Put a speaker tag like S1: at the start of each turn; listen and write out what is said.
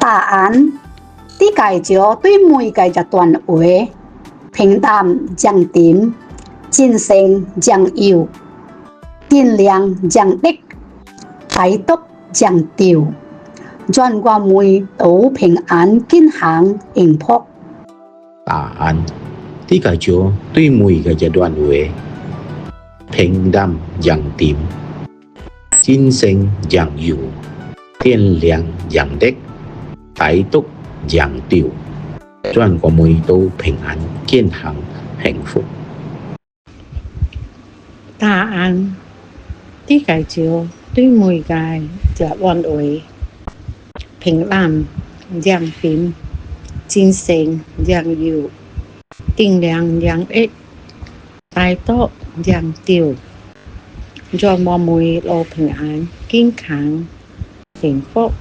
S1: 答案啲介紹對每個一段話，平淡降點，精神降油，掂量降力，大督降調，全個每都平安健康幸福。
S2: 答案啲介紹對每個一段話，平淡降點，精神降油，掂量降力，大督降調，全個每都平安健康幸福。
S3: 答案啲介紹對每個一段話，平淡降點，精神降油，掂量降力，大督降調，全個每都平安健康幸福。